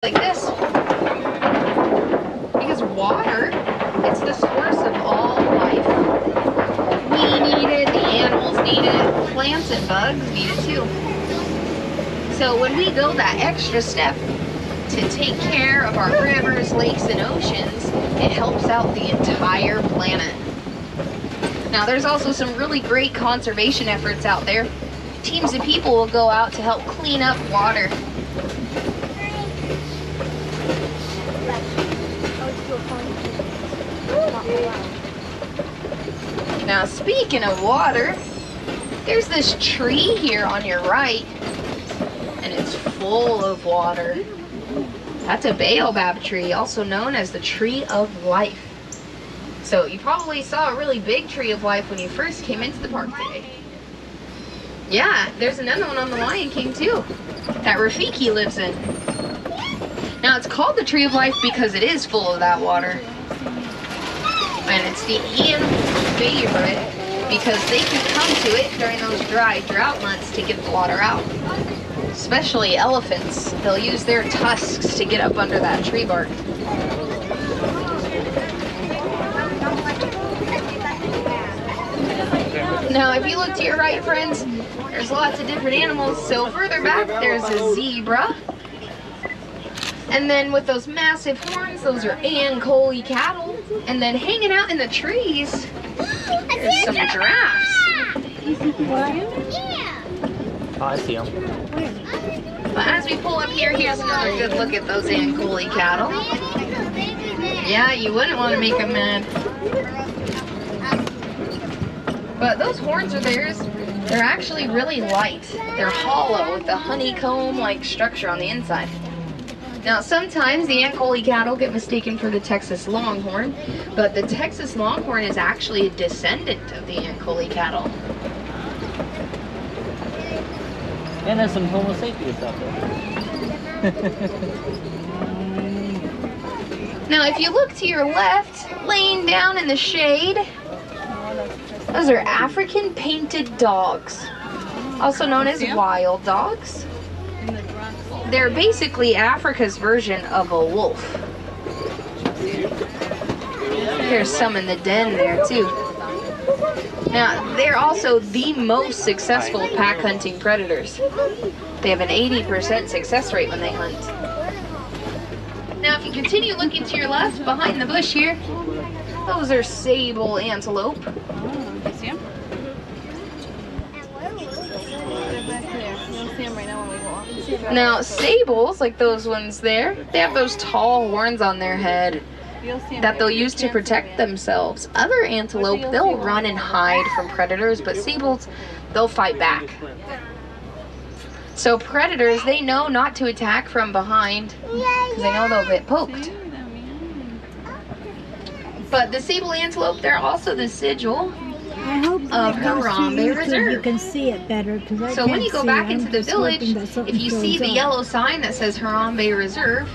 like this. Because water, it's the source of all life. We need it, the animals need it, plants and bugs need it too. So when we go that extra step to take care of our rivers, lakes, and oceans, it helps out the entire planet. Now there's also some really great conservation efforts out there. Teams of people will go out to help clean up water. Now speaking of water, there's this tree here on your right, and it's full of water. That's a baobab tree, also known as the tree of life. So you probably saw a really big tree of life when you first came into the park today. Yeah, there's another one on the Lion King too, that Rafiki lives in. Now it's called the tree of life because it is full of that water. And it's the animal's favorite because they can come to it during those dry drought months to get the water out. Especially elephants. They'll use their tusks to get up under that tree bark. Now, if you look to your right, friends, there's lots of different animals. So further back, there's a zebra. And then with those massive horns, those are Antelope cattle. And then hanging out in the trees, there's some giraffes. Oh, I see them. But as we pull up here, here's another good look at those Antelope cattle. Yeah, you wouldn't want to make them mad. But those horns are theirs. They're actually really light. They're hollow with a honeycomb-like structure on the inside. Now, sometimes the Antelope cattle get mistaken for the Texas Longhorn, but the Texas Longhorn is actually a descendant of the Antelope cattle. And there's some Homo sapiens out there. Now, if you look to your left, laying down in the shade, those are African painted dogs, also known as wild dogs. They're basically Africa's version of a wolf. There's some in the den there too. Now, they're also the most successful pack hunting predators. They have an 80% success rate when they hunt. Now, if you continue looking to your left, behind the bush here, those are sable antelope. Now, sables, like those ones there, they have those tall horns on their head that they'll use to protect themselves. Other antelope, they'll run and hide from predators, but sables, they'll fight back. So predators, they know not to attack from behind because they know they'll get poked. But the sable antelope, they're also the sigil of Harambe Reserve. You can see it better. So when you go back into the village, if you see the yellow sign that says Harambe Reserve,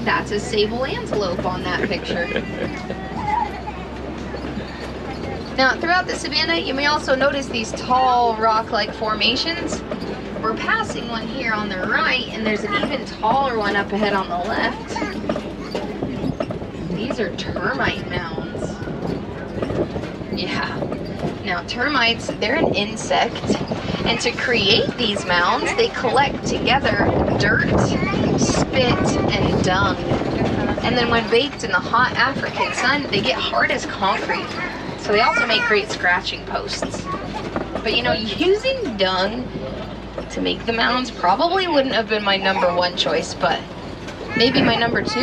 that's a sable antelope on that picture. Now, throughout the savanna, you may also notice these tall rock-like formations. We're passing one here on the right, and there's an even taller one up ahead on the left. These are termite mounds. Yeah. Now, termites, they're an insect, and to create these mounds, they collect together dirt, spit, and dung. And then when baked in the hot African sun, they get hard as concrete. So they also make great scratching posts. But you know, using dung to make the mounds probably wouldn't have been my #1 choice, but maybe my #2.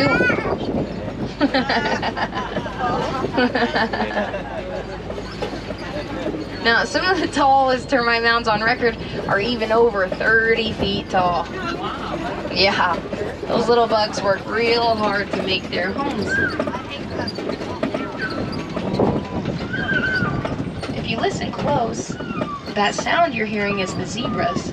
Now, some of the tallest termite mounds on record are even over 30 feet tall. Yeah, those little bugs work real hard to make their homes. If you listen close, that sound you're hearing is the zebras.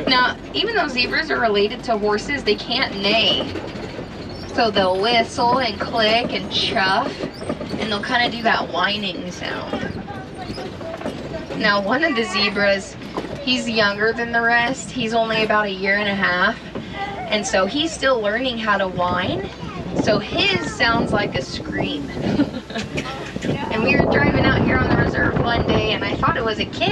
Now, even though zebras are related to horses, they can't neigh. So they'll whistle and click and chuff, and they'll kind of do that whining sound. Now one of the zebras, he's younger than the rest. He's only about 1.5 years. And so he's still learning how to whine. So his sounds like a scream. And we were driving out here on the reserve one day and I thought it was a kid.